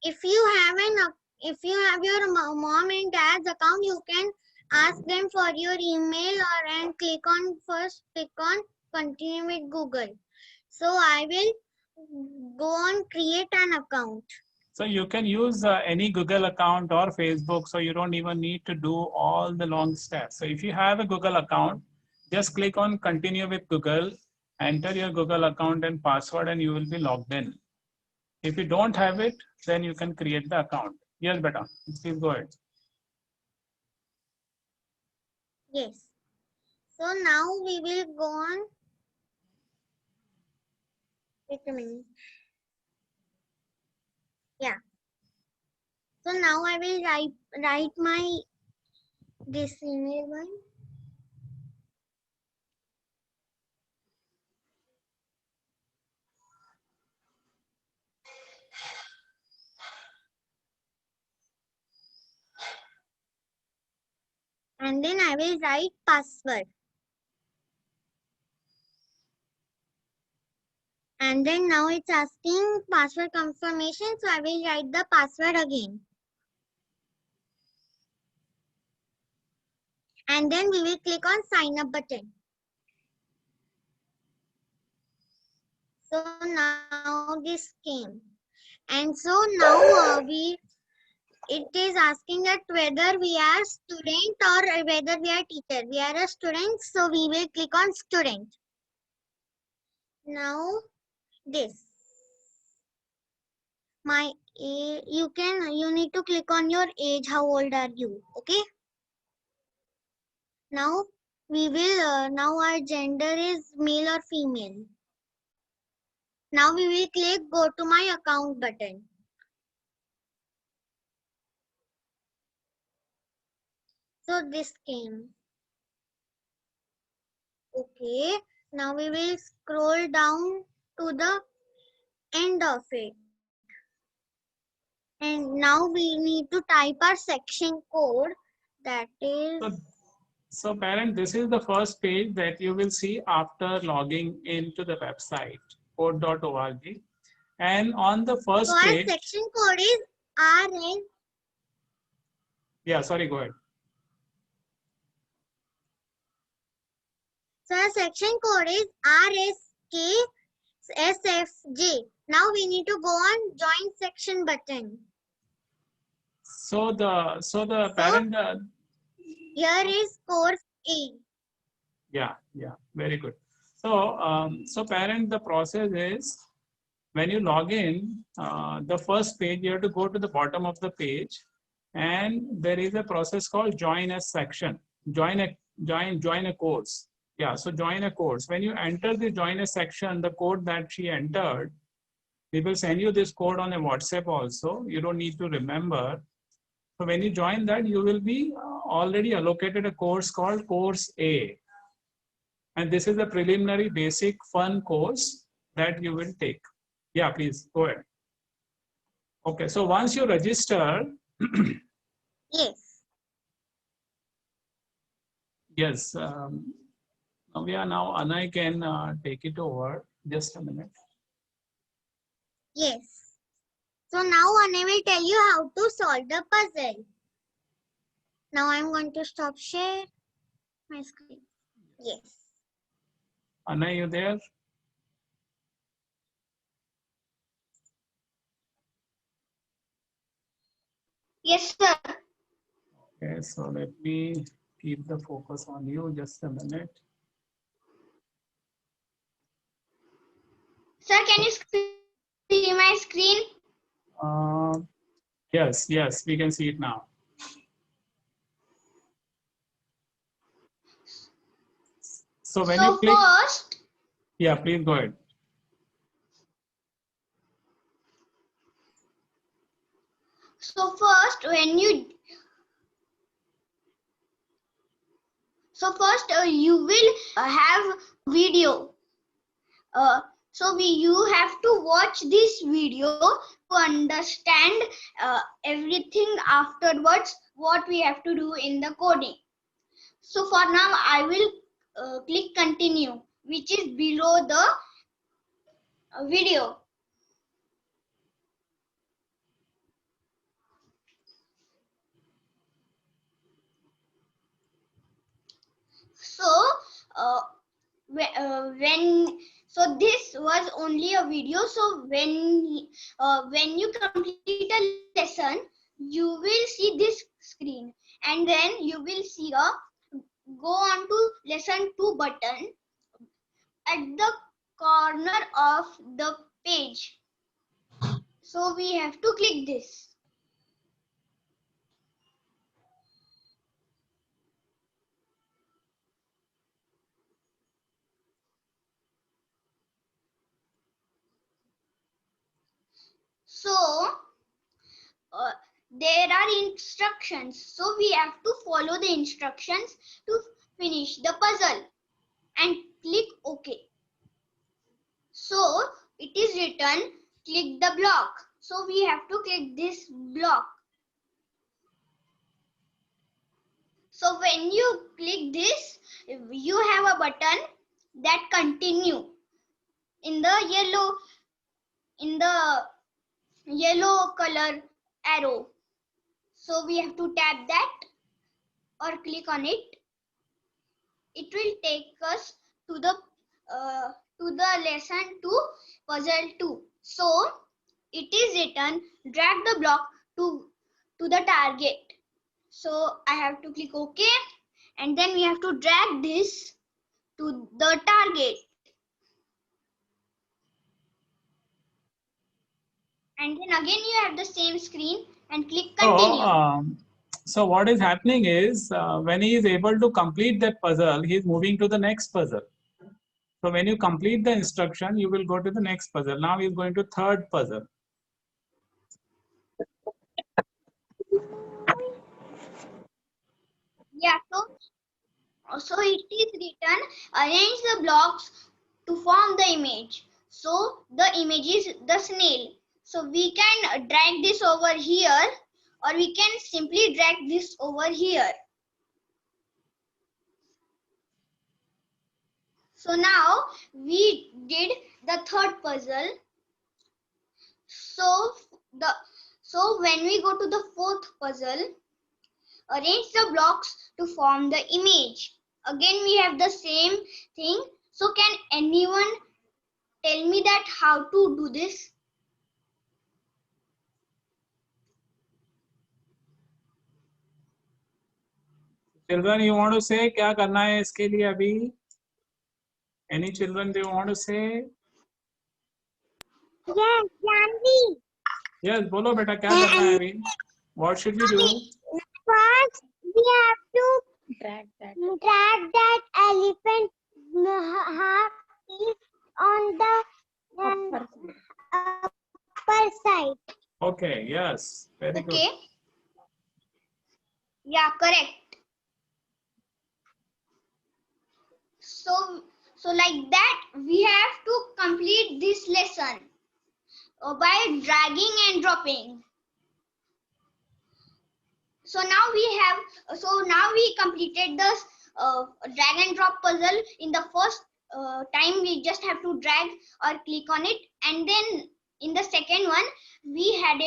if you have your mom and dad's account, you can ask them for your email and click on continue with Google. So I will go on create an account. So you can use any Google account or Facebook, so you don't even need to do all the long steps. So if you have a Google account, just click on continue with Google, enter your Google account and password, and you will be logged in. If you don't have it, then you can create the account. Yes, beta, please go ahead. Yes. So now we will go on. Wait a minute. Yeah. So now I will write my this email one. And then I will write password. And then now it's asking password confirmation. So I will write the password again. And then we will click on sign up button. So now this came. And so now it is asking that whether we are student or whether we are teacher. We are a student, so we will click on student. Now this. You need to click on your age. How old are you? Okay. Now we will now our gender is male or female. Now we will click go to my account button. So this came. Okay. Now we will scroll down to the end of it. And now we need to type our section code. That is. So parent, this is the first page that you will see after logging into the website, code.org. And on the first so page. Our section code is RN. Yeah, sorry, go ahead. So our section code is RSKSFJ. Now we need to go on join section button. So the parent. Here is course A. Yeah, very good. So parent, the process is when you log in, the first page, you have to go to the bottom of the page, and there is a process called join a section, join a course. Yeah, so join a course. When you enter the join a section, the code that she entered, we will send you this code on a WhatsApp also. You don't need to remember. So when you join that, you will be already allocated a course called Course A. And this is a preliminary basic fun course that you will take. Yeah, please go ahead. Okay, so once you register. Yes. Yes. Now Anai can take it over. Just a minute. Yes. So now Anai will tell you how to solve the puzzle. Now I'm going to stop share my screen. Yes. Anai, you there? Yes, sir. Okay, so let me keep the focus on you. Just a minute. Sir, can you see my screen? Yes, we can see it now. So when you click. First. Yeah, please go ahead. So first, you will have video. So you have to watch this video to understand everything afterwards what we have to do in the coding. So for now I will click continue, which is below the video. So when so this was only a video. So when you complete a lesson, you will see this screen, and then you will see a go on to lesson 2 button at the corner of the page. So we have to click this. So there are instructions. So we have to follow the instructions to finish the puzzle and click OK. So it is written click the block. So we have to click this block. So when you click this, you have a button that continue in the yellow color arrow. So we have to tap that or click on it. It will take us to the lesson 2 puzzle 2. So it is written drag the block to the target. So I have to click OK, and then we have to drag this to the target, and then again you have the same screen and click continue. So what is happening is when he is able to complete that puzzle, he is moving to the next puzzle. So when you complete the instruction, you will go to the next puzzle. Now he is going to third puzzle. Yeah, so it is written arrange the blocks to form the image. So the image is the snail. So we can drag this over here, or we can simply drag this over here. So now we did the third puzzle. So when we go to the fourth puzzle, arrange the blocks to form the image. Again we have the same thing. So can anyone tell me that how to do this? Children, you want to say क्या करना है इसके लिए अभी? Any children they want to say? Yes, Janvi. Yes, बोलो बेटा क्या करना है अभी? What should we do? First, we have to drag that elephant half is on the upper side. Okay, yes, very good. Okay. Yeah, correct. So like that, we have to complete this lesson by dragging and dropping. So now we completed the drag and drop puzzle. In the first time, we just have to drag or click on it, and then in the second one, we had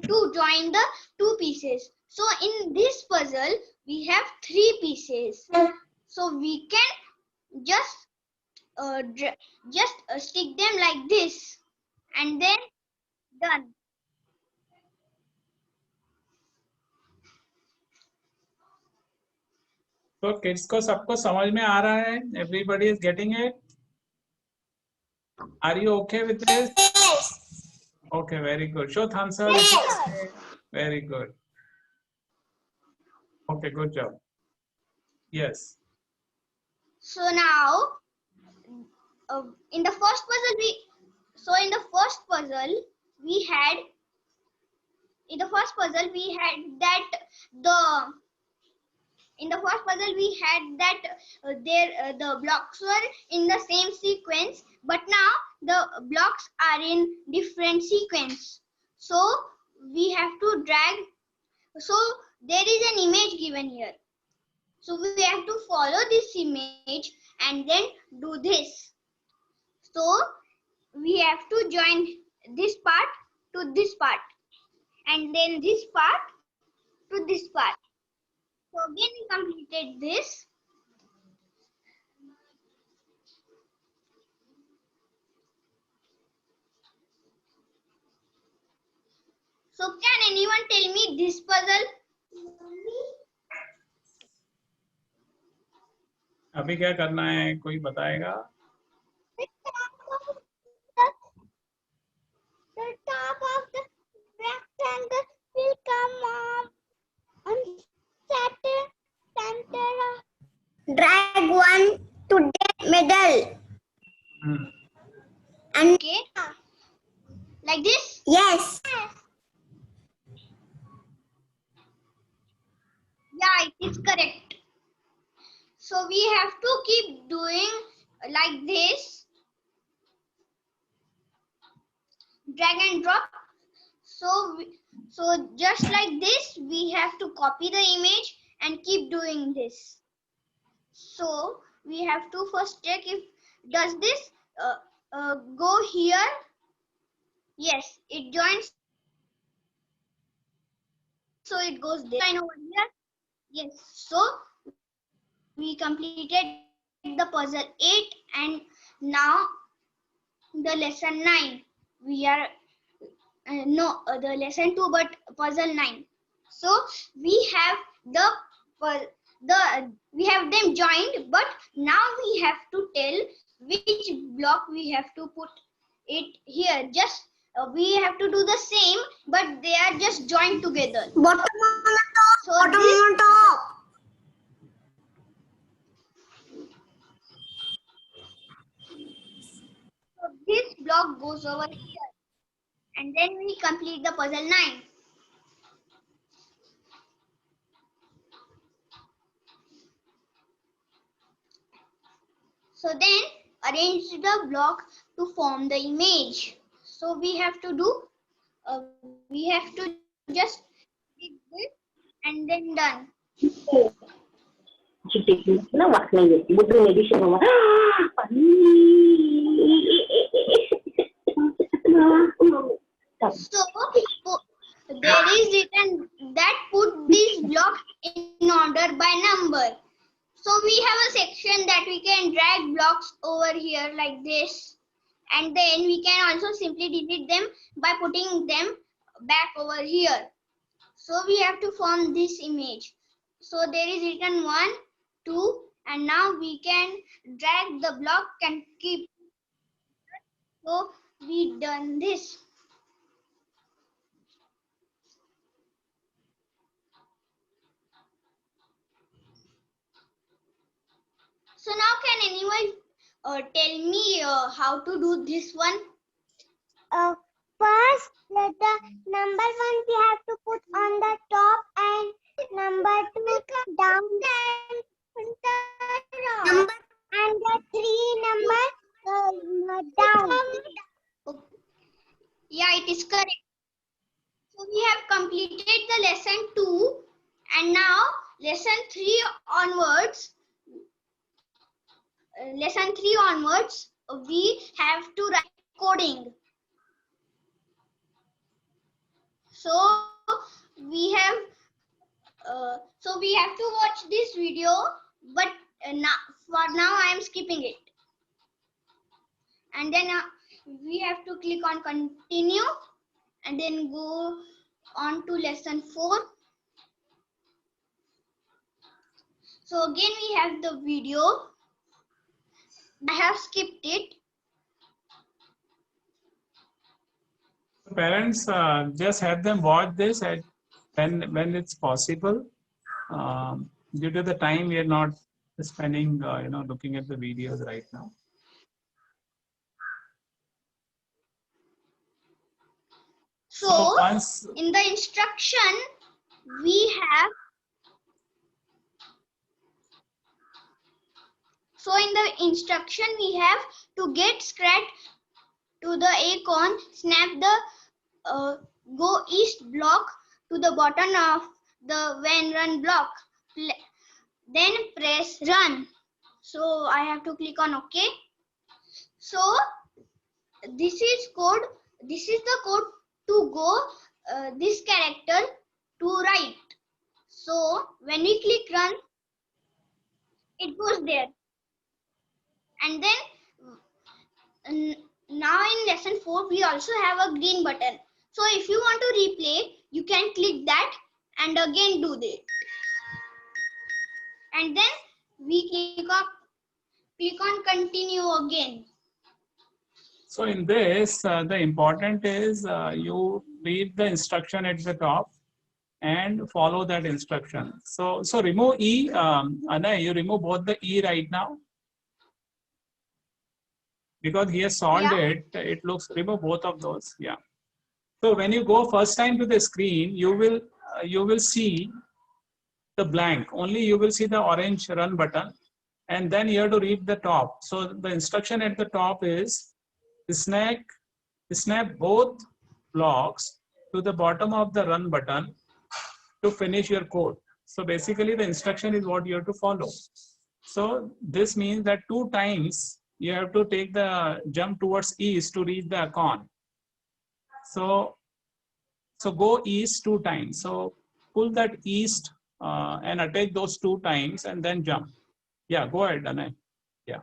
to join the two pieces. So in this puzzle, we have 3 pieces. So we can just stick them like this, and then done. तो kids को सबको समझ में आ रहा है? Everybody is getting it? Are you okay with this? Yes. Okay, very good. Show thumbs up. Yes. Very good. Okay, good job. Yes. So now, in the first puzzle we had the blocks were in the same sequence, but now the blocks are in different sequence. So we have to drag. So there is an image given here. So we have to follow this image and then do this. So we have to join this part to this part, and then this part to this part. So again we completed this. So can anyone tell me this puzzle? अभी क्या करना है, कोई बताएगा? The top of the rectangle will come on center. Drag one to the middle. And okay. Like this? Yes. Yeah, it is correct. So we have to keep doing like this. Drag and drop. So just like this, we have to copy the image and keep doing this. So we have to first check if does this go here. Yes, it joins. So it goes this line over here. Yes. So we completed the puzzle 8 and now the lesson 9. We are the lesson 2 but puzzle 9. So we have we have them joined, but now we have to tell which block we have to put it here. Just we have to do the same, but they are just joined together. Bottom on the top. So bottom on top. So this block goes over here, and then we complete the puzzle 9. So then arrange the block to form the image. So we have to do, we have to just do this and then done. So there is written that put this block in order by number. So we have a section that we can drag blocks over here like this, and then we can also simply delete them by putting them back over here. So we have to form this image. So there is written 1, 2, and now we can drag the block and keep. So we done this. So now can anyone tell me how to do this one? First, the number 1 we have to put on the top and number 2 down and the 3 number down. Yeah, it is correct. So we have completed the lesson 2 and now lesson 3 onwards. Lesson 3 onwards, we have to write coding. So we have to watch this video, but for now I am skipping it. And then we have to click on continue and then go on to lesson 4. So again we have the video. I have skipped it. Parents, just have them watch this at when it's possible. Due to the time, we are not spending, looking at the videos right now. So in the instruction, we have. So in the instruction, we have to get scratch to the icon, snap the go east block to the bottom of the when run block, then press run. So I have to click on OK. So this is code. This is the code to go this character to right. So when we click run, it goes there. And then now in lesson 4, we also have a green button. So if you want to replay, you can click that and again do this. And then we click on continue again. So in this, the important is you read the instruction at the top and follow that instruction. So remove E. Anay, you remove both the E right now. Because he has solved it, it looks, remove both of those. Yeah. So when you go first time to the screen, you will see the blank. Only you will see the orange run button, and then you have to read the top. So the instruction at the top is snap both blocks to the bottom of the run button to finish your code. So basically the instruction is what you have to follow. So this means that 2 times you have to take the jump towards east to reach the icon. So go east 2 times. So pull that east and attach those 2 times and then jump. Yeah, go ahead, Anay. Yeah.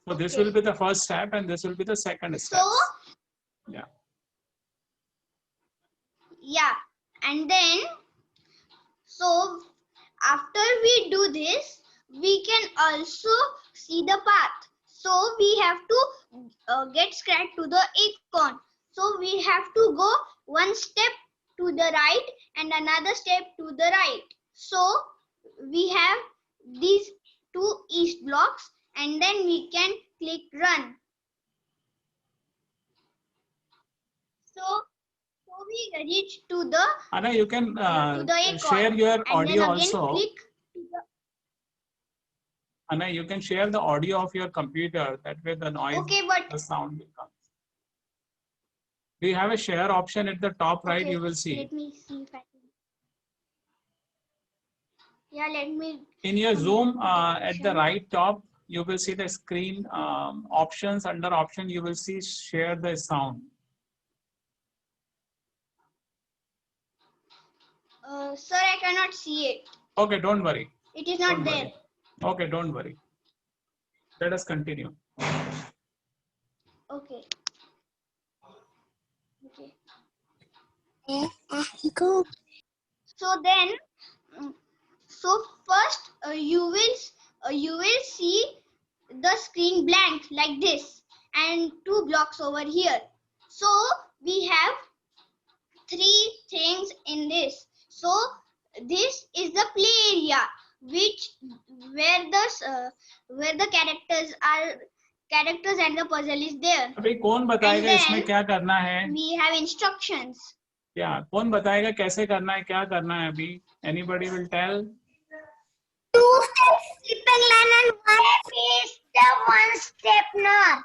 So this will be the first step and this will be the second step. So yeah. Yeah, and then so after we do this, we can also see the path. So we have to get straight to the icon. So we have to go 1 step to the right and another step to the right. So we have these 2 east blocks and then we can click run. So we reach to the Anna, you can icon, share your audio and then again also. Click to the Anna, you can share the audio of your computer. That way the noise, the sound will come. Do you have a share option at the top right? You will see. Let me see if I can. Yeah, let me. In your Zoom, at the right top, you will see the screen options. Under option, you will see share the sound. Sir, I cannot see it. Okay, don't worry. It is not there. Okay, don't worry. Let us continue. Okay. Go. So then, so first you will see the screen blank like this and 2 blocks over here. So we have 3 things in this. So this is the play area, where the characters and the puzzle is there. अभी कौन बताएगा इसमें क्या करना है? We have instructions. क्या कौन बताएगा कैसे करना है, क्या करना है अभी? Anybody will tell? 2 steps skipping line and 1 is the 1 step not.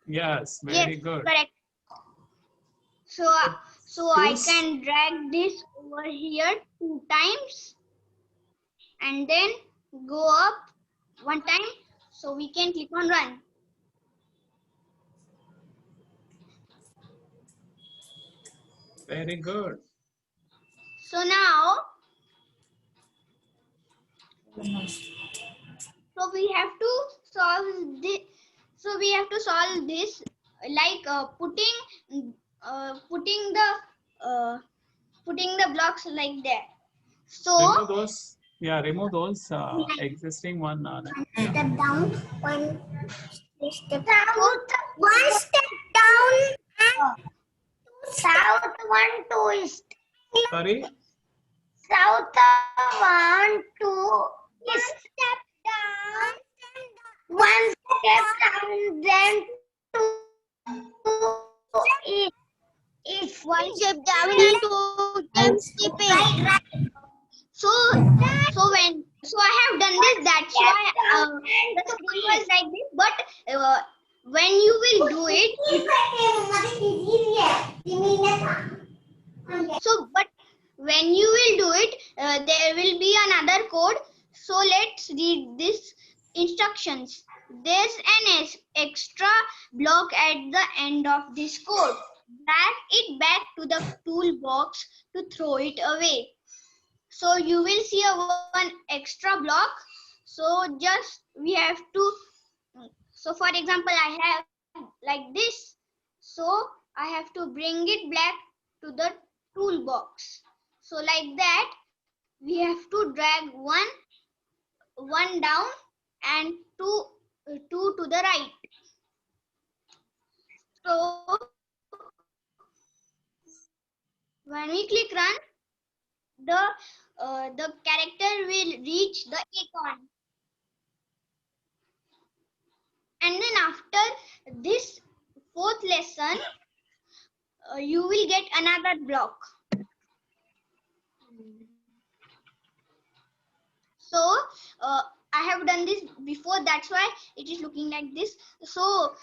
Yes, very good. Correct. So I can drag this over here 2 times and then go up 1 time. So we can click on run. Very good. So now, so we have to solve this. So we have to solve this like putting the blocks like that. So remove those. Yeah, remove those existing one. Step down, 1 step down, 1 step down, and south 1 2 east. Sorry. South 1 2 east. Step down, 1 step down, then 2 east. It's 1 step down and 2 times skipping. So I have done this. That's why the screen was like this. But when you will do it, but when you will do it, there will be another code. So let's read this instructions. There's an extra block at the end of this code. Drag it back to the toolbox to throw it away. So you will see one extra block. So just we have to, so for example, I have like this. So I have to bring it back to the toolbox. So like that, we have to drag one down and two to the right. So when we click run, the character will reach the icon. And then after this fourth lesson, you will get another block. So I have done this before, that's why it is looking like this. So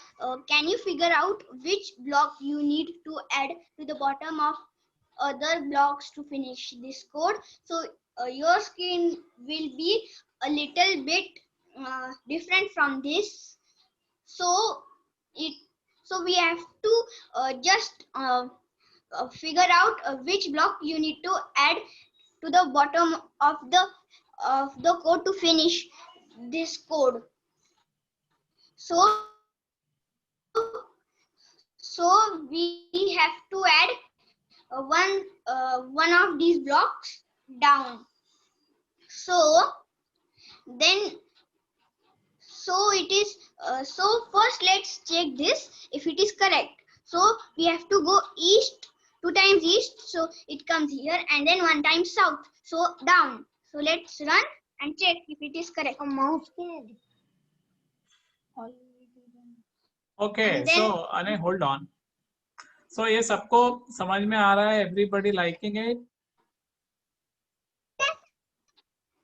can you figure out which block you need to add to the bottom of other blocks to finish this code? So your screen will be a little bit different from this. So we have to just figure out which block you need to add to the bottom of the code to finish this code. So we have to add one of these blocks down. So it is so first let's check this if it is correct. So we have to go east, 2 times east, so it comes here, and then 1 time south, so down. So let's run and check if it is correct. Okay, And then- so Anay, hold on. So ये सबको समझ में आ रहा है? Everybody liking it?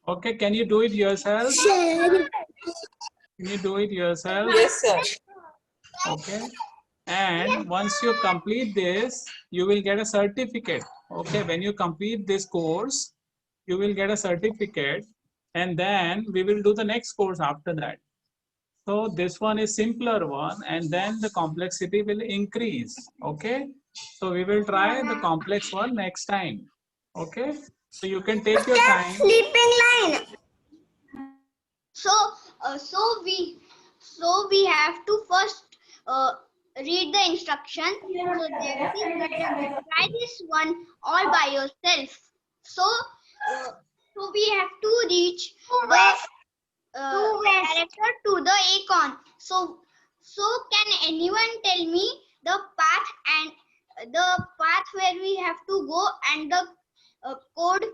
Okay, can you do it yourself? Can you do it yourself? Yes, sir. Okay. And once you complete this, you will get a certificate. Okay, when you complete this course, you will get a certificate, and then we will do the next course after that. So this one is simpler one, and then the complexity will increase. Okay, so we will try the complex one next time. Okay, so you can take your time. Sleeping line. So we have to first read the instruction. So that is better. Try this one all by yourself. So we have to reach the character to the icon. So can anyone tell me the path and the path where we have to go and the code?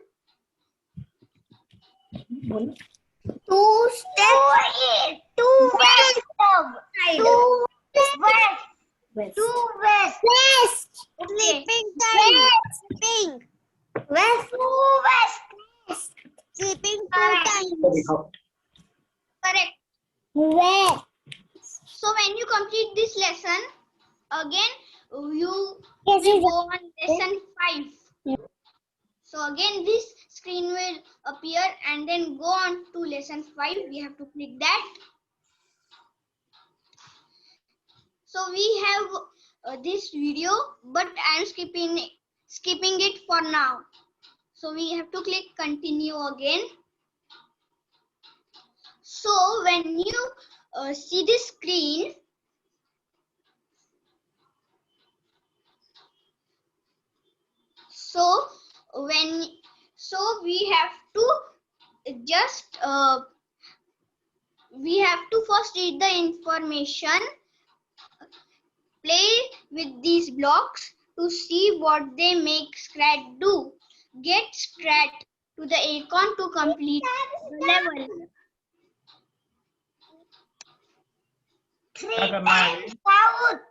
2 steps. 2 west. 2 west. 2 west. West. Okay. Sleeping time. Sleeping. West. 2 west. Sleeping 2 times. Correct. West. So when you complete this lesson, again you Yes, will go on lesson 5. So again this screen will appear and then go on to lesson 5. We have to click that. So we have this video, but I am skipping it for now. So we have to click continue again. So when you see this screen, so we have to just we have to first read the information, play with these blocks to see what they make Scratch do. Get Scratch to the icon to complete the level. 3 क्या करना है times south.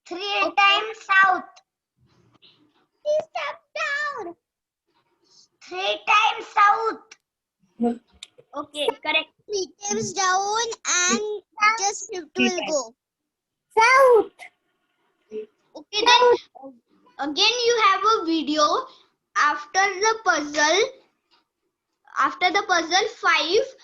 3 times south. 3 step down. 3 times south. Okay, correct. 3 times down and just it will go. South. Okay, then again you have a video after the puzzle. After the puzzle 5,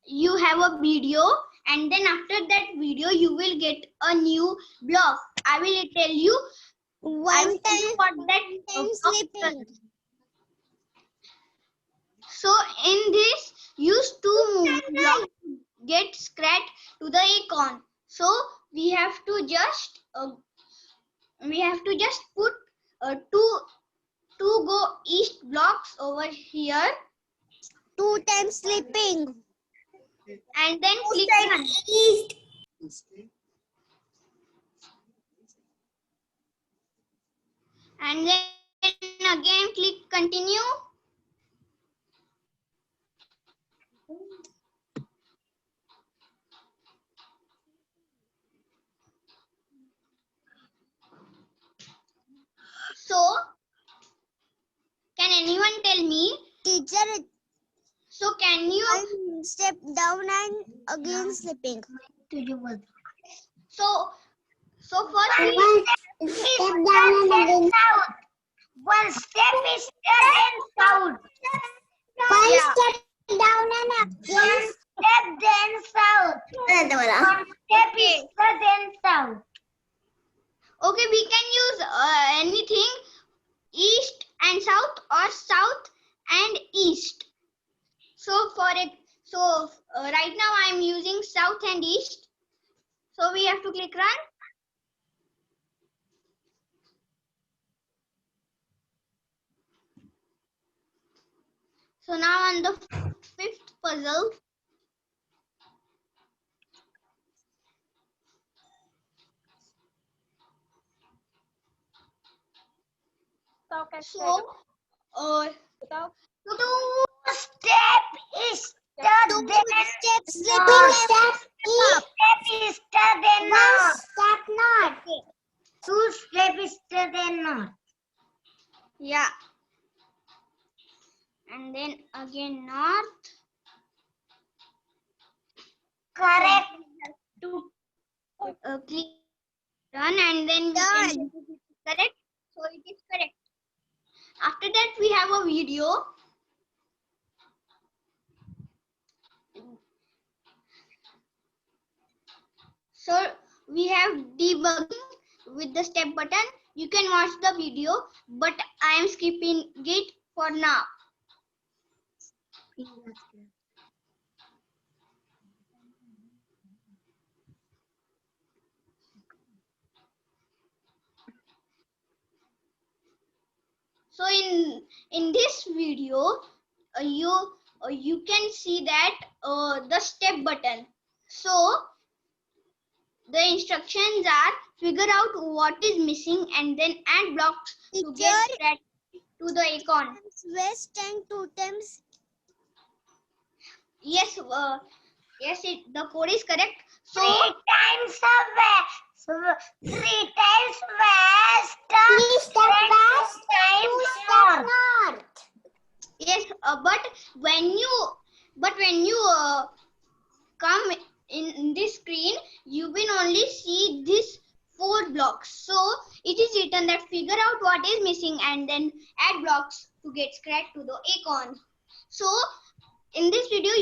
you have a video, and then after that video you will get a new block. I will tell you. I will tell you what that Time block sleeping. does. So in this, use 2 moving blocks to get scratch to the icon. So we have to just put two go east blocks over here 2 times sleeping. and then click run. East. And then again click continue. So can anyone tell me? Teacher, So can you? one step down and again sleeping. So first we One step down and again south. One step is then south. One Yeah. step down and again. One step then south. One step is then south. Okay, we can use anything east and south or south and east. So for it, right now I am using south and east. So we have to click run. So now on the 5th puzzle, so Two step is then step sleeping. Step is then north. Step north. Two step is then north. yeah, and then again north. Correct. To click run and then we can Done. correct. So it is correct. After that we have a video. So we have debugging with the step button. You can watch the video, but I am skipping it for now. So in this video, you can see that the step button. So the instructions are figure out what is missing and then add blocks to get Teacher, that to the icon. west and 2 times. Yes, the code is correct. So 3 times west. 3 times west. 3 step west. 2 step north. yes, but when you come in this screen, you will only see this 4 blocks. So it is written that figure out what is missing and then add blocks to get scratch to the icon. So in this video,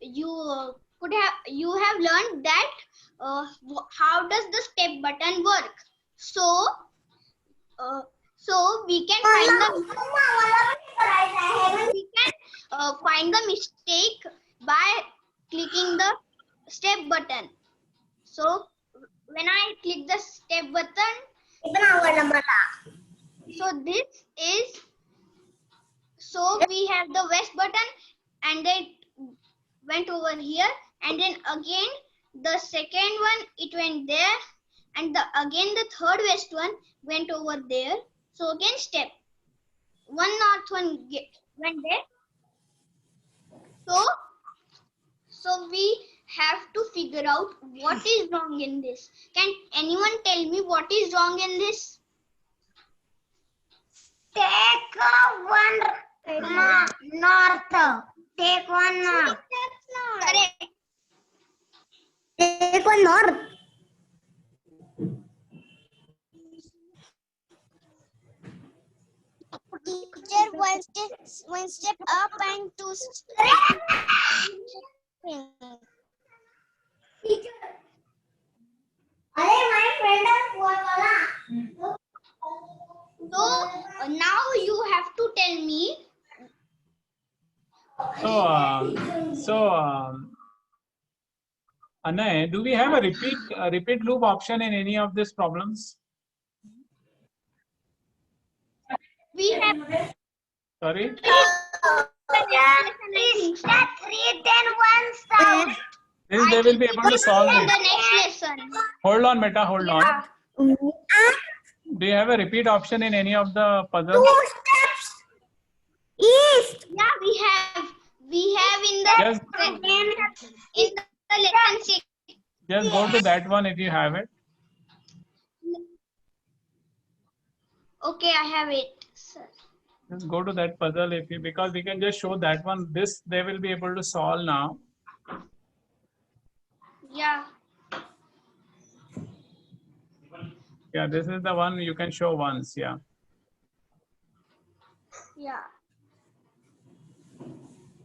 you have learned that how does the step button work. So we can find the mistake by clicking the step button. So when I click the step button, so this is, so we have the west button and then went over here, and then again the second one it went there, and again the third west one went over there. So again step one north one went there. So we have to figure out what is wrong in this. Can anyone tell me what is wrong in this? Take one north. Take one north. Correct. Take one north. Teacher, one step up and 2 steps. Teacher. my friend So now you have to tell me Anay, do we have a repeat loop option in any of these problems? We have Sorry? Is that 3 then 1 sound? This they will be able to solve in it. the next lesson. Hold on, beta, hold on. Yeah. Do you have a repeat option in any of the puzzles? 2 steps east. Yeah, we have in the Yes. lesson 6. Just go to that one if you have it. Okay, I have it, sir. Just go to that puzzle if you, because we can just show that one. This they will be able to solve now. Yeah. Yeah, this is the one you can show once. Yeah. Yeah.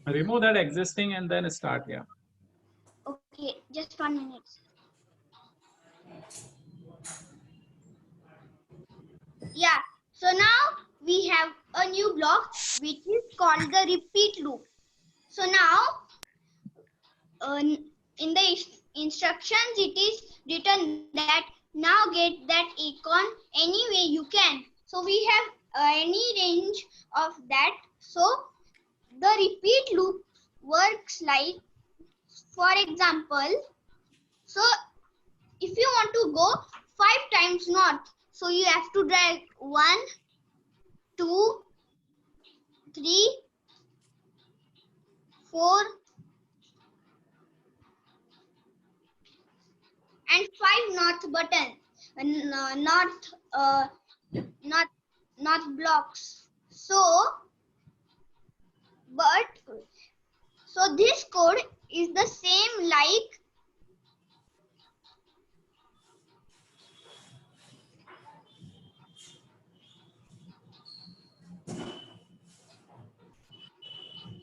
Remove that existing and then start. Yeah. Okay, just 1 minute. Yeah. So now we have a new block which is called the repeat loop. So now in the instructions it is written that now get that acorn any way you can. So we have any range of that. So the repeat loop works like, for example, so if you want to go 5 times north, so you have to drag 1, 2, 3, 4, and 5 north button, north blocks. So this code is the same like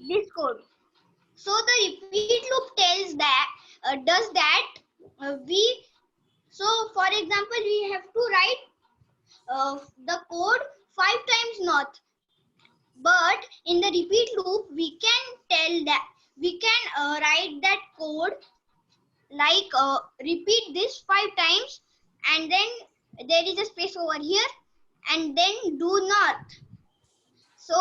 this code. So the repeat loop tells that does that so for example we have to write the code 5 times north, but in the repeat loop we can tell that we can write that code like repeat this 5 times and then there is a space over here and then do north. So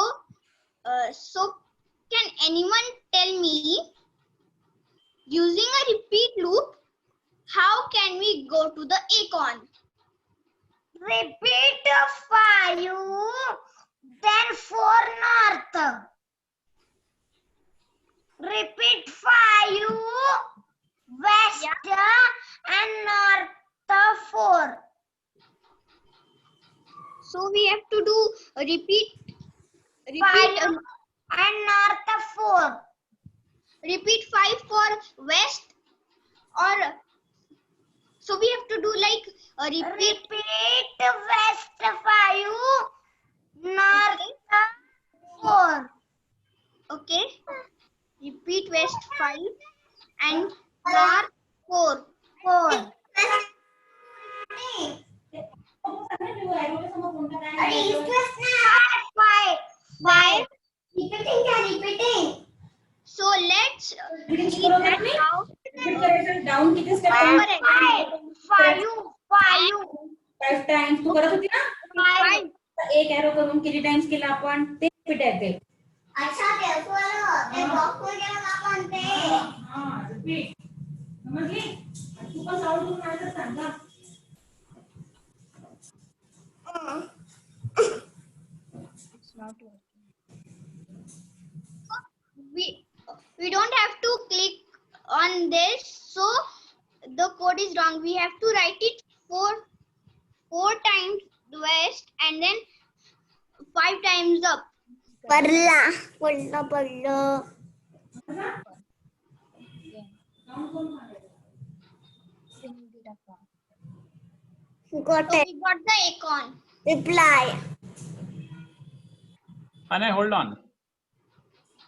can anyone tell me, using a repeat loop, how can we go to the acorn? Repeat 5, then 4 north. Repeat 5, west and north 4. So we have to do a repeat 5 and north 4. repeat 5 for west, or so we have to do like a repeat West 5, north 4. Okay, repeat west 5 and north 4. 4. Five. Repeating. So let's see that how down किती step Five. 5 times तू करत होती ना 5. एक arrow करून किती times केला आपण ते रिपीट आहे ते अच्छा ते बॉक्स वर गेला आपण ते हां रिपीट समजली तू पण साऊंड करून मला सांग ना It's not working. We don't have to click on this, so the code is wrong. We have to write it four times west and then 5 times up. पडलं got So it. we got the acorn. Reply. Anay, hold on.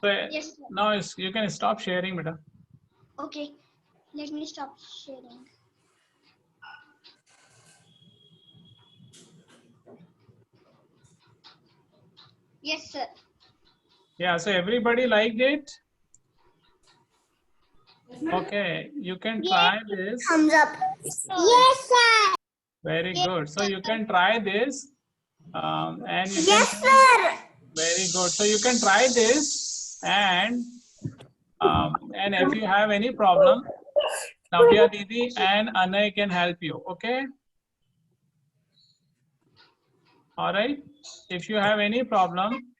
So Yes, sir. now you can stop sharing, beta. Okay, let me stop sharing. Yes, sir. Yeah, so everybody liked it? Okay, you can try this. Thumbs up. Yes, sir. Very good. So you can try this. And you Yes, can, sir. very good. So you can try this, and if you have any problem, Navya Didi and Anay can help you. Okay. All right. If you have any problem,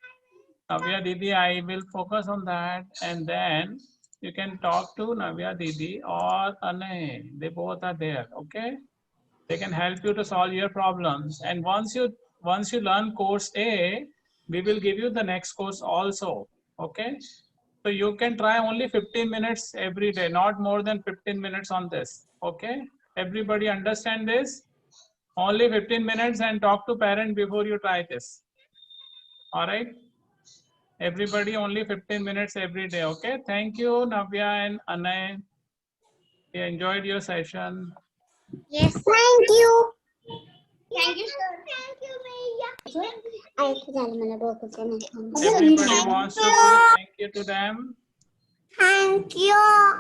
Navya Didi, I will focus on that, and then you can talk to Navya Didi or Anay. They both are there. Okay. They can help you to solve your problems. And once you learn course A, we will give you the next course also. Okay. So you can try only 15 minutes every day, not more than 15 minutes on this. Okay. Everybody understand this? Only 15 minutes, and talk to parent before you try this. All right. Everybody only 15 minutes every day. Okay. Thank you, Navya and Anay. We enjoyed your session. Yes. Thank you. Thank you, sir. Thank you, Bhaiya. Everybody wants to say thank you to them. Thank you.